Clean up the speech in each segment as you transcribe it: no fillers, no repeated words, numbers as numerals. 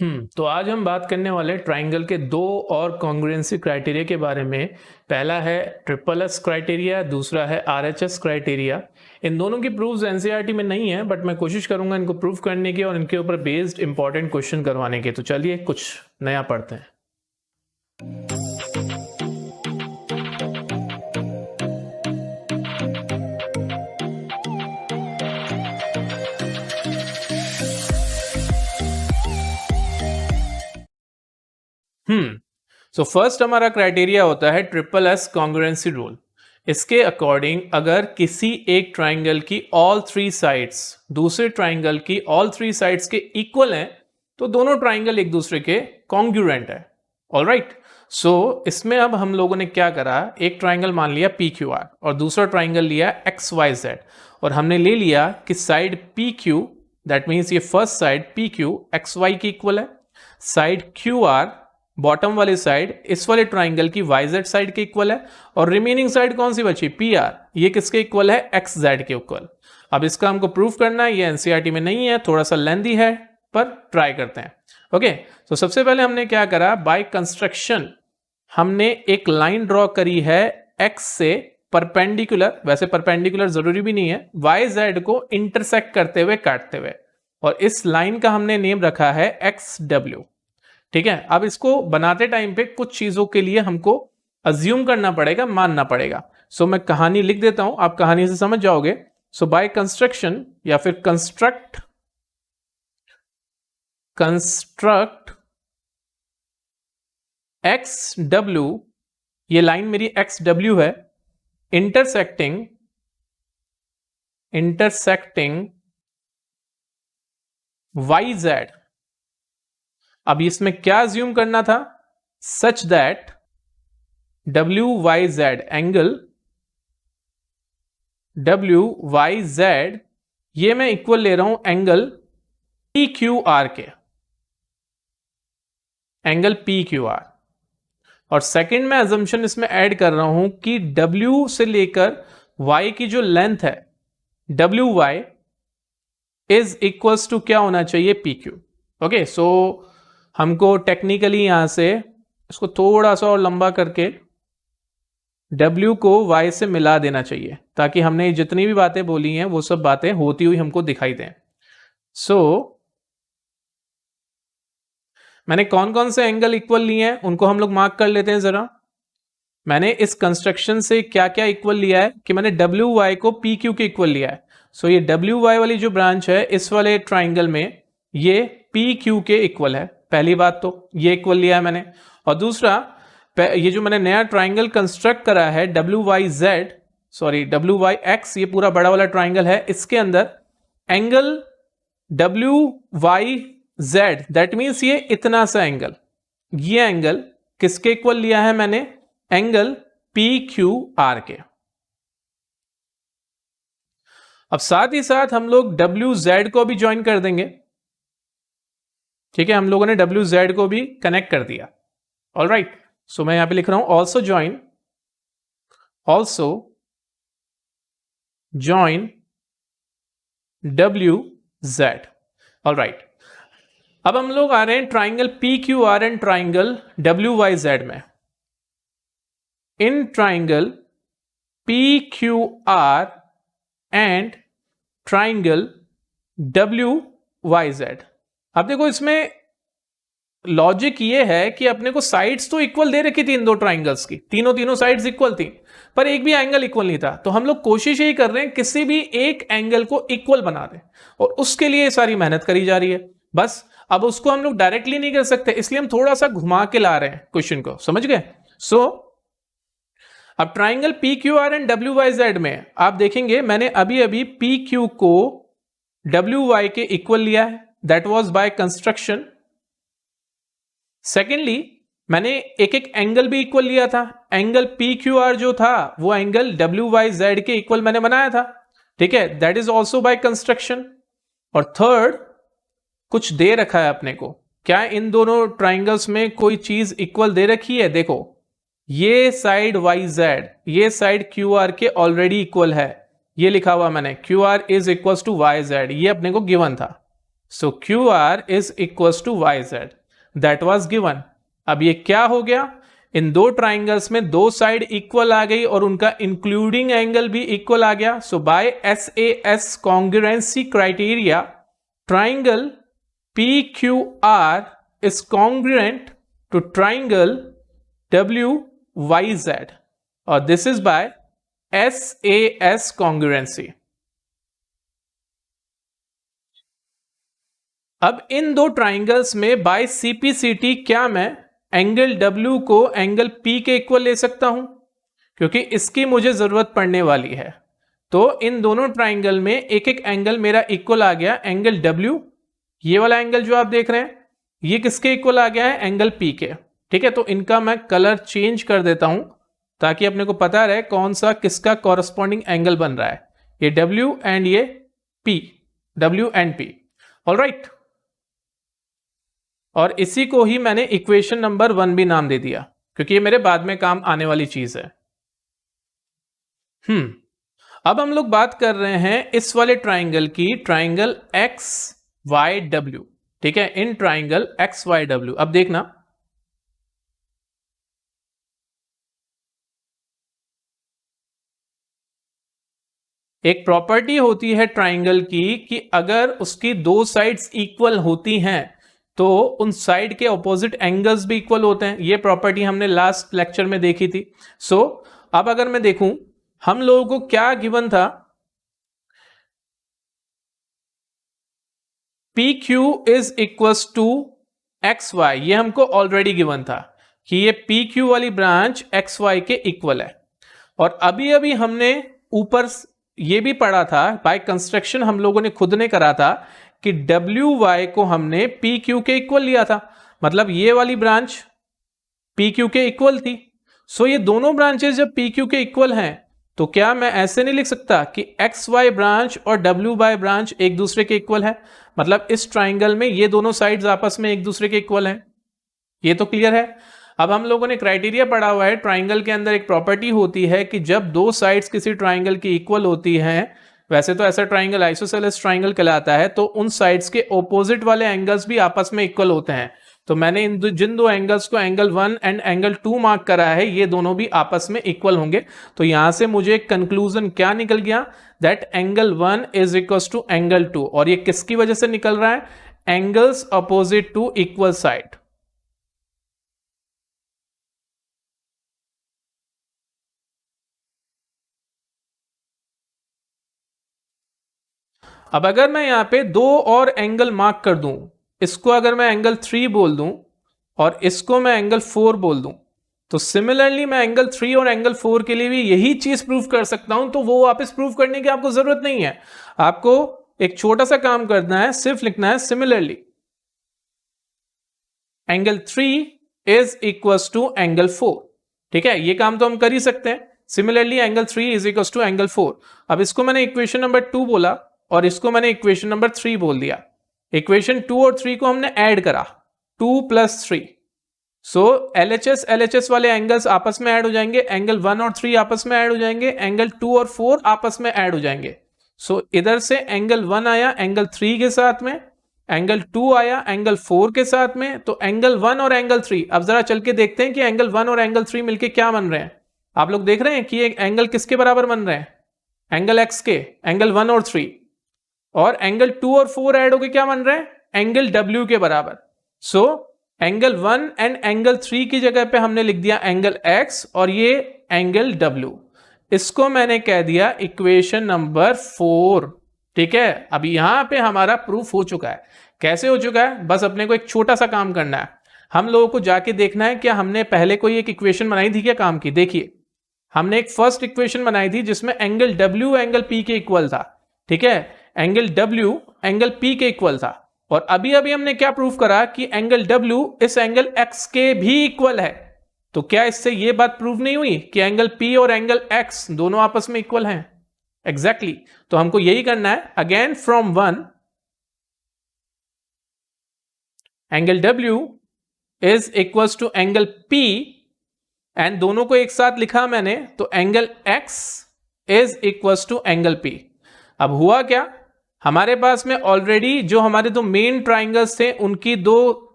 तो आज हम बात करने वाले हैं ट्राइंगल के दो और कॉन्ग्रुएंसी क्राइटेरिया के बारे में। पहला है ट्रिपल एस क्राइटेरिया, दूसरा है आरएचएस क्राइटेरिया। इन दोनों की प्रूफ्स एनसीईआरटी में नहीं है, बट मैं कोशिश करूंगा इनको प्रूफ करने की और इनके ऊपर बेस्ड इंपॉर्टेंट क्वेश्चन करवाने के। तो चलिए कुछ नया पढ़ते हैं। सो फर्स्ट हमारा क्राइटेरिया होता है ट्रिपल एस कॉन्ग्रुएंसी रूल। इसके अकॉर्डिंग अगर किसी एक ट्राइंगल की ऑल थ्री साइड्स दूसरे ट्राइंगल की ऑल थ्री साइड्स के इक्वल हैं तो दोनों ट्राइंगल एक दूसरे के कॉन्ग्रुएंट है। ऑलराइट, सो इसमें अब हम लोगों ने क्या करा, एक ट्राइंगल मान लिया पी क्यू आर और दूसरा ट्राइंगल लिया एक्स वाई जेड, और हमने ले लिया कि side P Q, that means ये first side P Q X Y की इक्वल है, साइड क्यू आर बॉटम वाले साइड इस वाले ट्राइंगल की वाई जेड साइड के इक्वल है, और रिमेनिंग साइड कौन सी बची, पी आर, ये किसके इक्वल है, एक्स जेड के इक्वल। अब इसका हमको प्रूफ करना है, ये एनसीईआरटी में नहीं है, थोड़ा सा लेंथी है, पर ट्राई करते हैं। ओके, तो सबसे पहले हमने क्या करा, बाय कंस्ट्रक्शन हमने एक लाइन ड्रॉ करी है एक्स से परपेंडिकुलर, वैसे परपेंडिकुलर जरूरी भी नहीं है, वाई जेड को इंटरसेक्ट करते हुए काटते हुए, और इस लाइन का हमने नेम रखा है एक्स डब्ल्यू। ठीक है, अब इसको बनाते टाइम पे कुछ चीजों के लिए हमको अज्यूम करना पड़ेगा, मानना पड़ेगा। सो मैं कहानी लिख देता हूं, आप कहानी से समझ जाओगे। सो बाय कंस्ट्रक्शन या फिर कंस्ट्रक्ट एक्स डब्ल्यू, ये लाइन मेरी एक्स डब्ल्यू है, इंटरसेक्टिंग वाई जेड। अब इसमें क्या अज्यूम करना था, such that W Y Z angle W Y Z, ये मैं इक्वल ले रहा हूं एंगल पी क्यू आर के, एंगल पी क्यू आर। और सेकंड में अजम्पशन इसमें ऐड कर रहा हूं कि डब्ल्यू से लेकर वाई की जो लेंथ है W Y is equals to क्या होना चाहिए, पी क्यू। ओके, सो हमको टेक्निकली यहां से इसको थोड़ा सा और लंबा करके W को Y से मिला देना चाहिए, ताकि हमने जितनी भी बातें बोली हैं वो सब बातें होती हुई हमको दिखाई दें। सो मैंने कौन कौन से एंगल इक्वल लिए हैं उनको हम लोग मार्क कर लेते हैं जरा। मैंने इस कंस्ट्रक्शन से क्या क्या इक्वल लिया है कि मैंने WY को PQ के इक्वल लिया है। सो ये WY वाली जो ब्रांच है इस वाले ट्राइंगल में ये PQ के इक्वल है, पहली बात तो ये इक्वल लिया है मैंने। और दूसरा, ये जो मैंने नया ट्राइंगल कंस्ट्रक्ट करा है WYX, ये पूरा बड़ा वाला ट्राइंगल है, इसके अंदर एंगल WYZ, दैट मीन्स ये इतना सा एंगल, ये एंगल किसके इक्वल लिया है मैंने, एंगल PQR के। अब साथ ही साथ हम लोग WZ को भी ज्वाइन कर देंगे। ठीक है, हम लोगों ने WZ को भी कनेक्ट कर दिया। ऑलराइट, सो मैं यहां पे लिख रहा हूं ऑल्सो ज्वाइन WZ। ऑलराइट, अब हम लोग आ रहे हैं triangle PQR and triangle WYZ में। इन triangle PQR and triangle WYZ, अब देखो इसमें लॉजिक ये है कि अपने को साइड्स तो इक्वल दे रखी थी इन दो ट्राइंगल्स की, तीनों साइड्स इक्वल थी, पर एक भी एंगल इक्वल नहीं था। तो हम लोग कोशिश यही कर रहे हैं किसी भी एक एंगल को इक्वल बना दें, और उसके लिए सारी मेहनत करी जा रही है। बस अब उसको हम लोग डायरेक्टली नहीं कर सकते, इसलिए हम थोड़ा सा घुमा के ला रहे हैं क्वेश्चन को, समझ गए। सो अब ट्राइंगल PQR एंड WYZ में आप देखेंगे मैंने अभी अभी PQ को WY के इक्वल लिया है, that was by construction. Secondly मैंने एक एक एंगल भी इक्वल लिया था, एंगल PQR जो था वो एंगल WYZ के इक्वल मैंने बनाया था। ठीक है, that is also by construction. और थर्ड, कुछ दे रखा है अपने को, क्या इन दोनों ट्राइंगल्स में कोई चीज इक्वल दे रखी है, देखो ये साइड YZ ये साइड QR के ऑलरेडी इक्वल है, ये लिखा हुआ मैंने QR is equal to YZ, ये अपने को गिवन था। So Q R is equals to Y Z, that was given. अब ये क्या हो गया, इन दो ट्राइंगल्स में दो साइड इक्वल आ गई और उनका इंक्लूडिंग एंगल भी इक्वल आ गया। So by S A S congruency criteria, triangle P Q R is congruent to triangle W Y Z, और this is by S A S congruency. अब इन दो ट्राइंगल्स में बाय सीपीसीटी क्या मैं एंगल W को एंगल P के equal ले सकता हूं, क्योंकि इसकी मुझे जरूरत पड़ने वाली है। तो इन दोनों ट्राइंगल में एक एक एंगल मेरा इक्वल आ गया एंगल W, ये वाला एंगल जो आप देख रहे हैं ये किसके इक्वल आ गया है, एंगल P के। ठीक है, तो इनका मैं कलर चेंज कर देता हूं ताकि अपने को पता रहे कौन सा किसका कॉरस्पॉन्डिंग एंगल बन रहा है, ये W एंड ये P, W and P। Alright, और इसी को ही मैंने इक्वेशन नंबर 1 भी नाम दे दिया, क्योंकि ये मेरे बाद में काम आने वाली चीज है। अब हम लोग बात कर रहे हैं इस वाले ट्राइंगल की, ट्राइंगल एक्स वाई डब्ल्यू। ठीक है, in triangle X Y W. अब देखना, एक प्रॉपर्टी होती है ट्राइंगल की कि अगर उसकी दो साइड्स इक्वल होती हैं तो उन साइड के ऑपोजिट एंगल्स भी इक्वल होते हैं। ये प्रॉपर्टी हमने लास्ट लेक्चर में देखी थी। सो अब अगर मैं देखूं हम लोगों को क्या गिवन था, P Q is equals to X Y, ये हमको ऑलरेडी गिवन था कि ये पी क्यू वाली ब्रांच एक्स वाई के इक्वल है। और अभी अभी हमने ऊपर ये भी पढ़ा था, बाय कंस्ट्रक्शन हम लोगों ने खुद ने करा था कि डब्ल्यू वाई को हमने पी क्यू के इक्वल लिया था, मतलब ये वाली ब्रांच पी क्यू के इक्वल थी। सो ये दोनों ब्रांचेस जब पी क्यू के इक्वल हैं तो क्या मैं ऐसे नहीं लिख सकता कि एक्स वाई ब्रांच और डब्ल्यू वाई ब्रांच एक दूसरे के इक्वल है, मतलब इस ट्राइंगल में ये दोनों साइड्स आपस में एक दूसरे के इक्वल हैं। ये तो क्लियर है। अब हम लोगों ने क्राइटेरिया पढ़ा हुआ है, ट्राइंगल के अंदर एक प्रॉपर्टी होती है कि जब दो साइड्स किसी ट्राइंगल की इक्वल होती हैं, वैसे तो ऐसा ट्राइंगल आइसोसेलेस ट्राइंगल कहलाता है, तो उन साइड्स के ऑपोजिट वाले एंगल्स भी आपस में इक्वल होते हैं। तो मैंने जिन दो एंगल्स को एंगल 1 एंड एंगल 2 मार्क करा है, ये दोनों भी आपस में इक्वल होंगे। तो यहां से मुझे एक कंक्लूजन क्या निकल गया, that angle 1 is equal to angle 2। और ये किसकी वजह से निकल रहा है, angles opposite to equal side. अब अगर मैं यहां पे दो और एंगल मार्क कर दूं, इसको अगर मैं एंगल 3 बोल दूं और इसको मैं एंगल 4 बोल दूं, तो सिमिलरली मैं एंगल 3 और एंगल 4 के लिए भी यही चीज प्रूव कर सकता हूं। तो वो वापस प्रूव करने की आपको जरूरत नहीं है, आपको एक छोटा सा काम करना है, सिर्फ लिखना है similarly angle 3 is equal to angle 4। ठीक है, ये काम तो हम कर ही सकते हैं, similarly angle 3 is equal to angle 4। अब इसको मैंने इक्वेशन नंबर 2 बोला और इसको मैंने इक्वेशन नंबर 3 बोल दिया। इक्वेशन 2 और 3 को हमने ऐड करा, 2 + 3। सो LHS वाले एंगल्स आपस में ऐड हो जाएंगे, एंगल 1 और 3 आपस में ऐड हो जाएंगे, एंगल 2 और 4 आपस में ऐड हो जाएंगे। सो इधर से एंगल 1 आया एंगल 3 के साथ में, एंगल 2 आया एंगल 4 के साथ में। तो एंगल 1 और एंगल 3, अब जरा चल के देखते हैं कि एंगल 1 और एंगल 3 मिलके क्या बन रहे हैं। आप लोग देख रहे हैं कि एक एंगल किसके बराबर बन रहे हैं, एंगल x के, एंगल 1 और 3। और एंगल 2 और 4 ऐड होके क्या बन रहे हैं, एंगल W के बराबर। सो एंगल 1 एंड एंगल 3 की जगह पे हमने लिख दिया एंगल x और ये एंगल W। इसको मैंने कह दिया इक्वेशन नंबर 4। ठीक है, अभी यहां पे हमारा प्रूफ हो चुका है। कैसे हो चुका है, बस अपने को एक छोटा सा काम करना है, हम लोगों को जाके देखना है क्या हमने पहले कोई एक इक्वेशन बनाई थी क्या काम की। देखिए, हमने एक फर्स्ट इक्वेशन बनाई थी जिसमें एंगल W एंगल P के इक्वल था। ठीक है, एंगल W एंगल P के इक्वल था। और अभी अभी हमने क्या प्रूफ करा कि एंगल W इस एंगल X के भी इक्वल है। तो क्या इससे यह बात प्रूव नहीं हुई कि एंगल P और एंगल X दोनों आपस में इक्वल हैं? एग्जैक्टली तो हमको यही करना है। Again from 1 angle W is equal to angle P and दोनों को एक साथ लिखा मैंने, तो angle X is equal to angle P। अब हुआ क्या, हमारे पास में ऑलरेडी जो हमारे दो मेन ट्राइंगल्स थे उनकी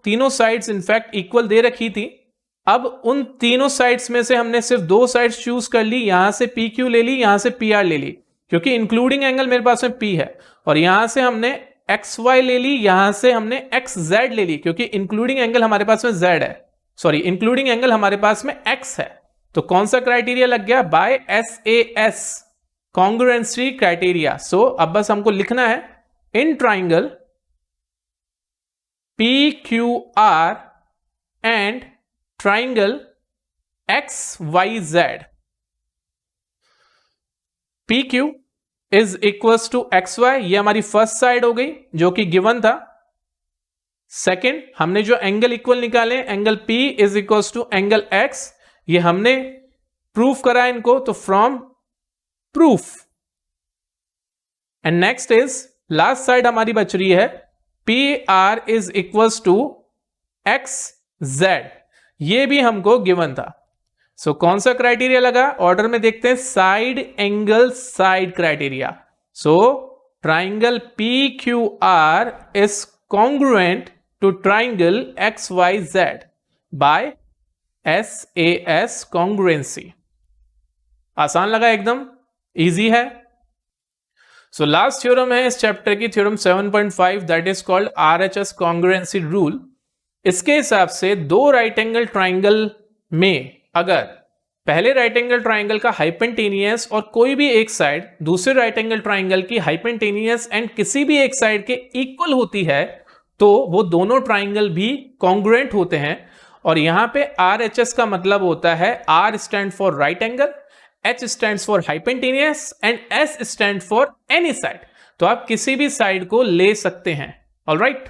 तीनों साइड्स इनफैक्ट इक्वल दे रखी थी। अब उन तीनों साइड्स में से हमने सिर्फ दो साइड्स चूज कर ली, यहां से पी क्यू ले ली, यहां से पी आर ले ली, क्योंकि इंक्लूडिंग एंगल मेरे पास में पी है, और यहां से हमने एक्स वाई ले ली, यहां से हमने एक्स जेड ले ली, क्योंकि इंक्लूडिंग एंगल हमारे पास में जेड है, सॉरी इंक्लूडिंग एंगल हमारे पास में एक्स है। तो कौन सा क्राइटेरिया लग गया? By SAS congruency criteria. So अब बस हमको लिखना है in triangle PQR and triangle XYZ, PQ is equals to XY, ये हमारी फर्स्ट साइड हो गई जो कि गिवन था। सेकेंड, हमने जो एंगल इक्वल निकाले, angle P is equals to angle X, ये हमने प्रूफ करा इनको, तो from proof. And next is last side हमारी बच रही है PR is equals to XZ, ये भी हमको गिवन था। सो कौन सा क्राइटेरिया लगा? ऑर्डर में देखते हैं, side angle side criteria. So triangle PQR is congruent to triangle XYZ by SAS congruency. आसान लगा, एकदम इजी है। सो लास्ट थ्योरम है इस चैप्टर की, theorem 7.5, that is called RHS congruency rule. इसके हिसाब से दो राइट एंगल ट्राइंगल में अगर पहले राइट एंगल ट्राइंगल का हाइपोटेनियस और कोई भी एक साइड दूसरे राइट एंगल ट्राइंगल की हाइपोटेनियस एंड किसी भी एक साइड के इक्वल होती है तो वो दोनों ट्राइंगल भी कॉन्ग्रुएंट होते हैं। और यहां पे RHS का मतलब होता है, R stand for right angle, H stands for hypotenuse and S stand for any side. तो आप किसी भी साइड को ले सकते हैं। ऑलराइट,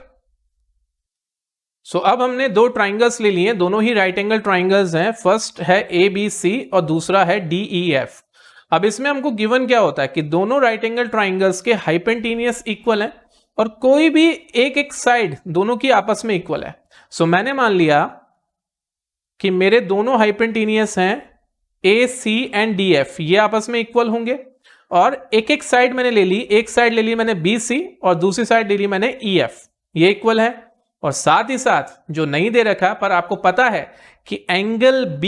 सो अब हमने दो ट्राइंगल्स ले लिए, दोनों ही राइट एंगल ट्राइंगल्स हैं। फर्स्ट है ABC और दूसरा है DEF। अब इसमें हमको गिवन क्या होता है कि दोनों राइट एंगल ट्राइंगल्स के हाइपोटेनियस इक्वल हैं और कोई भी एक साइड दोनों की आपस में इक्वल है। सो मैंने मान लिया कि मेरे दोनों हाइपोटेनियस हैं AC एंड DF, ये आपस में इक्वल होंगे, और एक साइड मैंने ले ली, एक साइड ले ली मैंने BC और दूसरी साइड ले ली मैंने EF, ये इक्वल है। और साथ ही साथ जो नहीं दे रखा पर आपको पता है कि angle B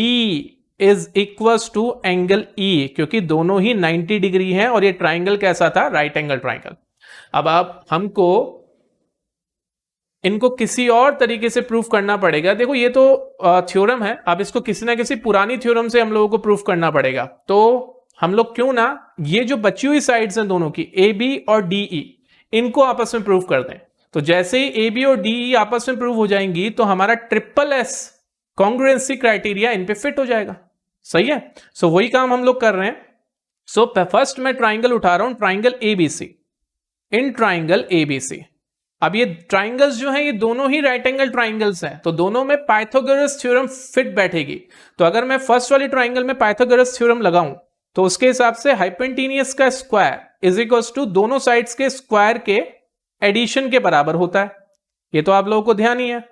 is equals to angle E, क्योंकि दोनों ही 90 डिग्री हैं और ये ट्राइंगल कैसा था? Right angle triangle. अब आप हमको इनको किसी और तरीके से प्रूफ करना पड़ेगा। देखो ये तो थ्योरम है, अब इसको किसी ना किसी पुरानी थ्योरम से हम लोगों को प्रूफ करना पड़ेगा। तो हम लोग क्यों ना ये जो बची हुई साइड्स हैं दोनों की AB और DE, इनको आपस में प्रूफ कर दें। तो जैसे ही AB और DE आपस में प्रूव हो जाएंगी तो हमारा SSS कॉन्ग्रुएंसी क्राइटेरिया इन पे फिट हो जाएगा। सही है, सो वही काम हम लोग कर रहे हैं। सो फर्स्ट मैं ट्राइंगल उठा रहा हूं, triangle ABC। In triangle ABC, अब ये ट्राइंगल्स जो हैं ये दोनों ही राइट एंगल ट्राइंगल्स हैं, तो दोनों में पाइथागोरस थ्योरम फिट बैठेगी। तो अगर मैं फर्स्ट वाली ट्राइंगल में पाइथागोरस थ्योरम लगाऊं तो उसके हिसाब से हाइपोटेनियस का स्क्वायर इज इक्वल्स टू दोनों साइड्स के स्क्वायर के एडिशन के बराबर होता है। ये तो आप लोगों को ध्यान ही है।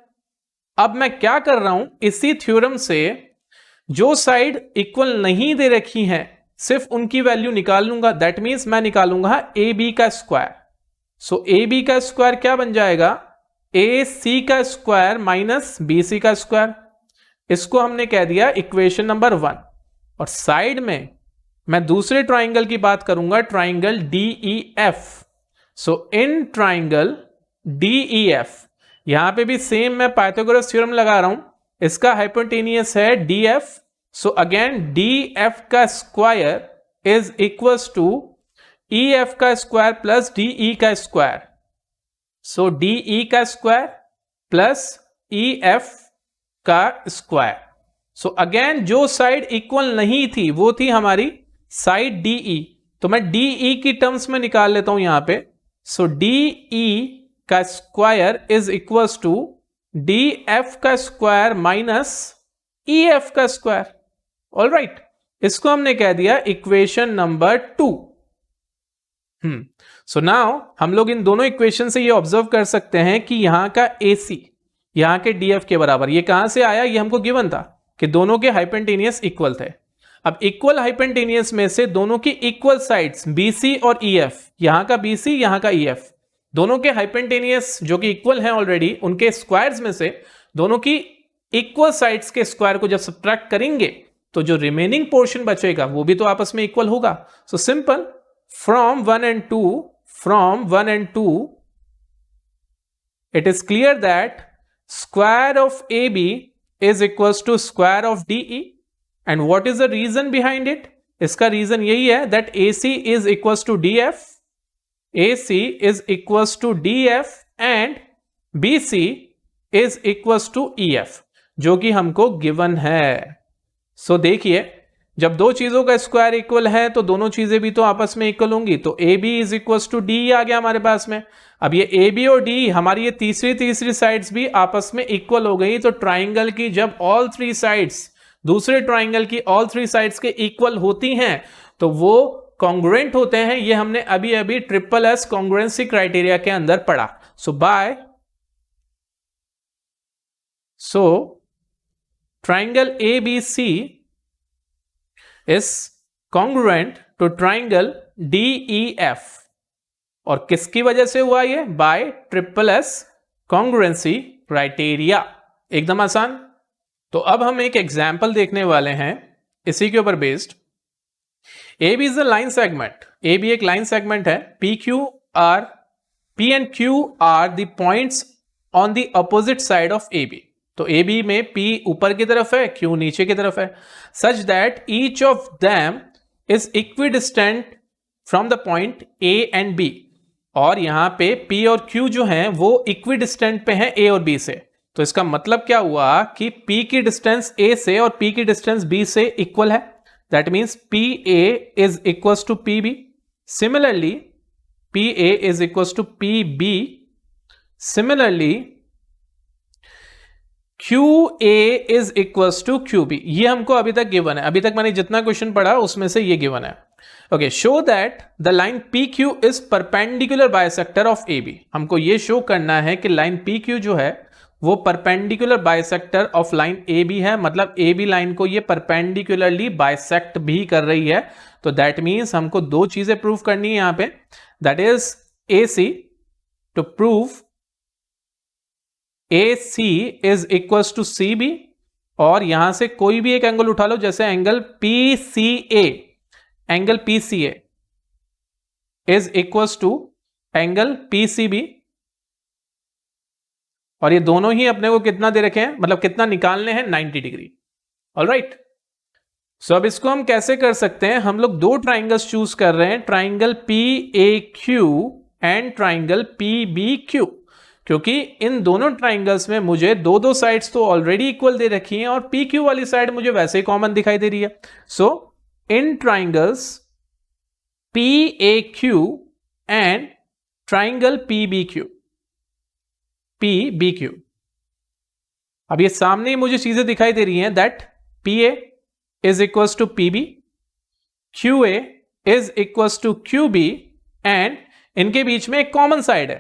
अब मैं क्या कर रहा हूं, इसी थ्योरम से जो साइड इक्वल नहीं दे रखी हैं सिर्फ उनकी वैल्यू निकाल लूंगा। दैट मींस मैं निकालूंगा AB का स्क्वायर। सो AB का स्क्वायर क्या बन जाएगा? AC का स्क्वायर माइनस BC का स्क्वायर। इसको हमने कह दिया इक्वेशन नंबर 1। और साइड में मैं दूसरे ट्राइंगल की बात करूंगा, triangle DEF। So in triangle DEF, यहां पे भी सेम मैं पाइथागोरस थ्योरम लगा रहा हूं। इसका हाइपोटेनियस है DF। सो अगेन DF का square is equals to EF का स्क्वायर प्लस DE का स्क्वायर। सो DE का स्क्वायर प्लस EF का स्क्वायर। सो अगेन जो साइड इक्वल नहीं थी वो थी हमारी साइड DE, तो मैं DE की टर्म्स में निकाल लेता हूं यहां पे। सो DE का square is equals to DF का स्क्वायर माइनस EF का स्क्वायर। ऑलराइट, इसको हमने कह दिया इक्वेशन नंबर 2। सो नाउ हम लोग इन दोनों इक्वेशन से ये ऑब्जर्व कर सकते हैं कि यहां का AC यहां के DF के बराबर। ये कहां से आया? ये हमको गिवन था कि दोनों के हाइपोटेनियस इक्वल थे। अब इक्वल हाइपोटेन्यूज में से दोनों की इक्वल साइड्स BC और EF, यहां का BC यहां का EF, दोनों के हाइपोटेन्यूज जो कि इक्वल हैं ऑलरेडी, उनके स्क्वायर्स में से दोनों की इक्वल साइड्स के स्क्वायर को जब सब्ट्रैक्ट करेंगे तो जो रिमेनिंग पोर्शन बचेगा वो भी तो आपस में इक्वल होगा. So simple, from 1 and 2 it is clear that square of AB is equals to square of DE. And what is the reason behind it? इसका रीजन यही है that AC is equals to DF, AC is equals to DF and BC is equals to EF, जो कि हमको given है. सो देखिए, जब दो चीजों का स्क्वायर इक्वल है तो दोनों चीजें भी तो आपस में इक्वल होंगी. तो AB is equals to D आ गया हमारे पास में. अब ये AB और D हमारी ये तीसरी साइड्स भी आपस में इक्वल हो गई. तो ट्राइंगल की जब ऑल थ्री साइड्स दूसरे ट्राइंगल की ऑल थ्री साइड्स के इक्वल होती हैं तो वो कॉन्ग्रुएंट होते हैं. ये हमने अभी अभी SSS कॉन्ग्रुएंसी क्राइटेरिया के अंदर पढ़ा. सो triangle ABC is congruent to triangle DEF. और किसकी वजह से हुआ ये? by SSS congruency criteria. एकदम आसान. तो अब हम एक एग्जाम्पल देखने वाले हैं इसी के ऊपर based. AB is a line segment. AB एक लाइन सेगमेंट है. P and Q are the points on the opposite side of AB. तो AB में P ऊपर की तरफ है, Q नीचे की तरफ है. such that each of them is equidistant from the point A and B. और यहां पे P और Q जो हैं वो इक्विडिस्टेंट पे हैं A और B से. तो इसका मतलब क्या हुआ कि P की डिस्टेंस A से और P की डिस्टेंस B से इक्वल है. That means PA is equals to PB. Similarly PA is equals to PB. Similarly QA is equals to QB. ये हमको अभी तक गिवन है. अभी तक मैंने जितना क्वेश्चन पढ़ा उसमें से ये गिवन है. Okay, show that the line PQ is perpendicular bisector of AB. हमको ये शो करना है कि लाइन PQ जो है वो perpendicular bisector of line AB है. मतलब AB लाइन को ये परपेंडिकुलरली बाइसेक्ट भी कर रही है. तो दैट मीन्स हमको दो चीजें प्रूव करनी है यहां पे. That is AC, to prove AC is equals to CB. और यहां से कोई भी एक एंगल उठा लो, जैसे angle PCA. Angle PCA is equals to angle PCB. और ये दोनों ही अपने को कितना दे रखे हैं, मतलब कितना निकालने हैं? 90 डिग्री. ऑलराइट. सो अब इसको हम कैसे कर सकते हैं? हम लोग दो ट्राइंगल्स चूज कर रहे हैं, triangle PAQ and triangle PBQ. क्योंकि इन दोनों ट्राइंगल्स में मुझे दो साइड्स तो ऑलरेडी इक्वल दे रखी हैं और PQ वाली साइड मुझे वैसे ही कॉमन दिखाई दे रही है. So in triangles PAQ and triangle PBQ. अब ये सामने ही मुझे चीजें दिखाई दे रही हैं. That PA is equals to PB, QA is equals to QB and इनके बीच में एक कॉमन साइड है.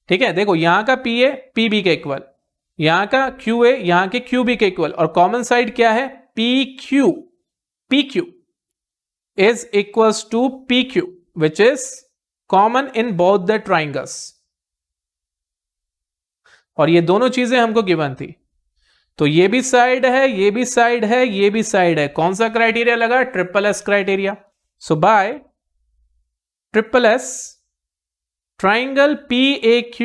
ठीक है, देखो यहां का PA PB के इक्वल, यहां का QA यहां के QB के इक्वल, और कॉमन साइड क्या है? PQ is equals to PQ which is common in both the triangles. और ये दोनों चीजें हमको गिवन थी. तो ये भी साइड है, ये भी साइड है, ये भी साइड है. कौन सा क्राइटेरिया लगा? SSS criteria. So by SSS, triangle PAQ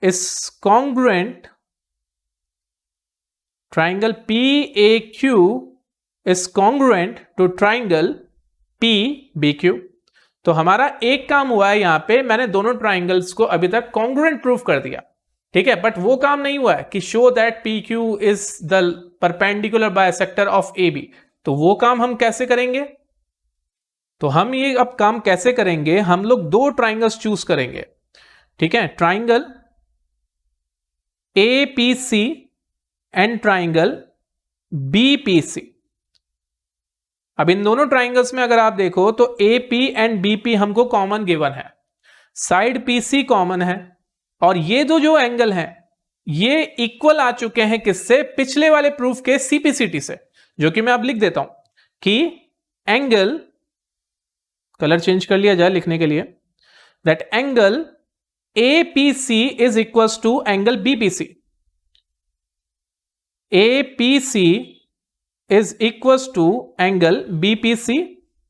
is congruent. Triangle PAQ is congruent to triangle PBQ. तो हमारा एक काम हुआ है यहां पे, मैंने दोनों ट्राइंगल्स को अभी तक कॉन्ग्रुएंट प्रूफ कर दिया. ठीक है, बट वो काम नहीं हुआ है कि show that PQ is the perpendicular bisector of AB. तो वो काम हम कैसे करेंगे? तो हम ये अब काम कैसे करेंगे? हम लोग दो ट्राइंगल्स चूज करेंगे. ठीक है, triangle APC and triangle BPC. अब इन दोनों ट्राइंगल्स में अगर आप देखो तो AP एंड BP हमको कॉमन गिवन है, साइड PC कॉमन है, और ये जो एंगल हैं ये इक्वल आ चुके हैं किससे? पिछले वाले प्रूफ के CPCT से, जो कि मैं अब लिख देता हूं. कि एंगल, कलर चेंज कर लिया जाए लिखने के लिए, that angle APC is equal to angle BPC. APC is equal to angle BPC,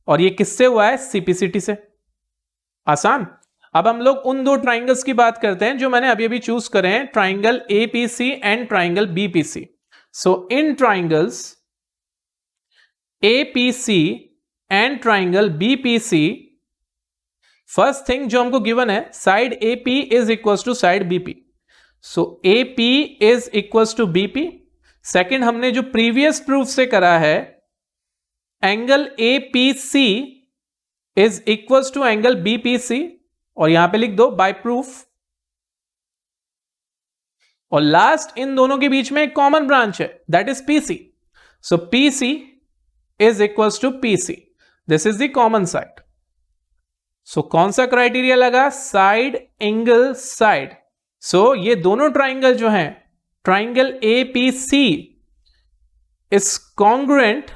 और ये किससे हुआ है? CPCT से. आसान. अब हम लोग उन दो ट्राइंगल्स की बात करते हैं जो मैंने अभी अभी चूज करे हैं, triangle APC and triangle BPC. So in triangles APC and triangle BPC, first thing जो हमको गिवन है, side AP is equal to side BP. So AP is equal to BP. Second, हमने जो प्रीवियस प्रूफ से करा है, angle APC is equal to angle BPC, और यहां पे लिख दो बाय प्रूफ. और लास्ट, इन दोनों के बीच में एक कॉमन ब्रांच है, that is PC. So PC is equal to PC. This is the common side. So कौन सा क्राइटेरिया लगा? Side angle side. सो ये दोनों ट्राइंगल जो हैं, triangle APC is congruent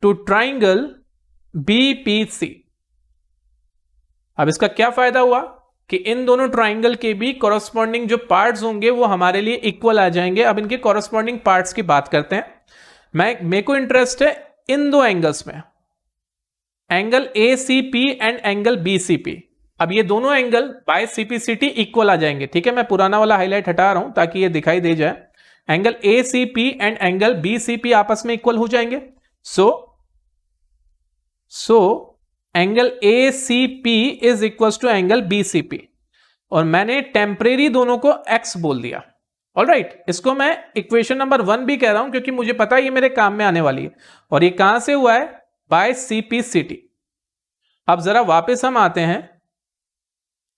to triangle BPC. अब इसका क्या फायदा हुआ कि इन दोनों ट्राइंगल के भी कॉरस्पॉन्डिंग जो पार्ट्स होंगे वो हमारे लिए इक्वल आ जाएंगे. अब इनके कॉरस्पॉन्डिंग पार्ट्स की बात करते हैं. मेरे को इंटरेस्ट है इन दो एंगल्स में, angle ACP and angle BCP. अब ये दोनों एंगल बाय CPCT इक्वल आ जाएंगे. ठीक है, मैं पुराना वाला हाईलाइट हटा रहा हूं ताकि ये दिखाई दे जाए. Angle ACP and angle BCP आपस में इक्वल हो जाएंगे. So angle ACP is equal to angle BCP, और मैंने टेम्परेरी दोनों को x बोल दिया. ऑलराइट, इसको मैं इक्वेशन नंबर 1 भी कह रहा हूं क्योंकि मुझे पता है ये मेरे काम में आने वाली है. और ये कहां से हुआ है? By CPCT. अब जरा वापस हम आते हैं.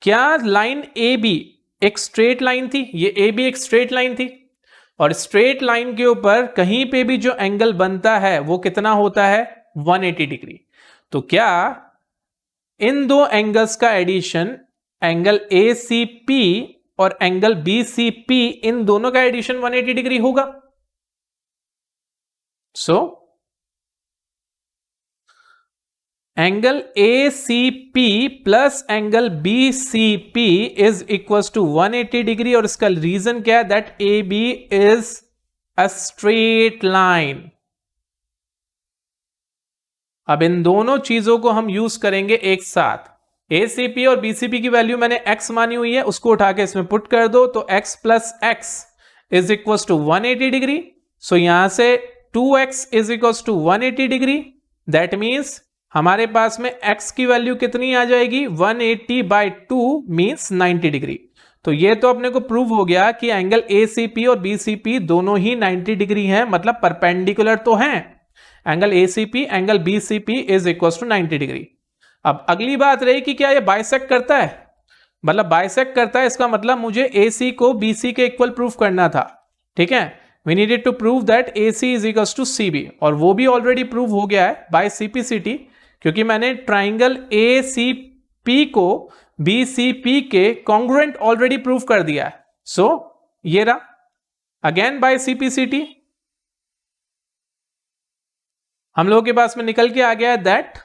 क्या लाइन AB एक स्ट्रेट लाइन थी? ये AB एक स्ट्रेट लाइन थी, और स्ट्रेट लाइन के ऊपर कहीं पे भी जो एंगल बनता है वो कितना होता है? 180 डिग्री. तो क्या इन दो एंगल्स का एडिशन, एंगल ACP और एंगल BCP, इन दोनों का एडिशन 180 डिग्री होगा? So angle ACP plus angle BCP is equal to 180 degree. और इसका रीजन क्या है? That AB is a straight line. अब इन दोनों चीजों को हम यूज करेंगे एक साथ. ACP और BCP की वैल्यू मैंने x मानी हुई है, उसको उठा के इसमें पुट कर दो, तो x plus x is equal to 180 degree. So यहां से 2x is equal to 180 degree. That means हमारे पास में x की वैल्यू कितनी आ जाएगी? 180 बाई 2 मीन्स 90 डिग्री. तो ये तो अपने को प्रूव हो गया कि एंगल ACP और BCP दोनों ही 90 डिग्री हैं, मतलब परपेंडिकुलर तो हैं. Angle ACP angle BCP is equal to 90 degree. अब अगली बात रही कि क्या ये बाइसेक्ट करता है? मतलब बाइसेक्ट करता है, इसका मतलब मुझे AC को BC के इक्वल प्रूफ करना था. ठीक है, we needed to prove that AC is equal to CB, और वो भी ऑलरेडी प्रूव हो गया है बाय CPCT, क्योंकि मैंने ट्राइंगल ACP को BCP के कॉन्ग्रुएंट ऑलरेडी प्रूव कर दिया है. सो ये रहा, अगेन बाय CPCT हम लोगों के पास में निकल के आ गया है that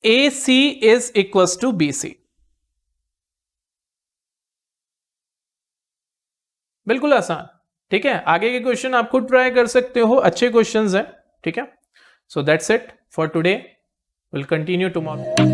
AC is equal to BC. बिल्कुल आसान. ठीक है, आगे के क्वेश्चन आप खुद ट्राई कर सकते हो, अच्छे क्वेश्चंस हैं. ठीक है, so that's it for today. Will continue tomorrow.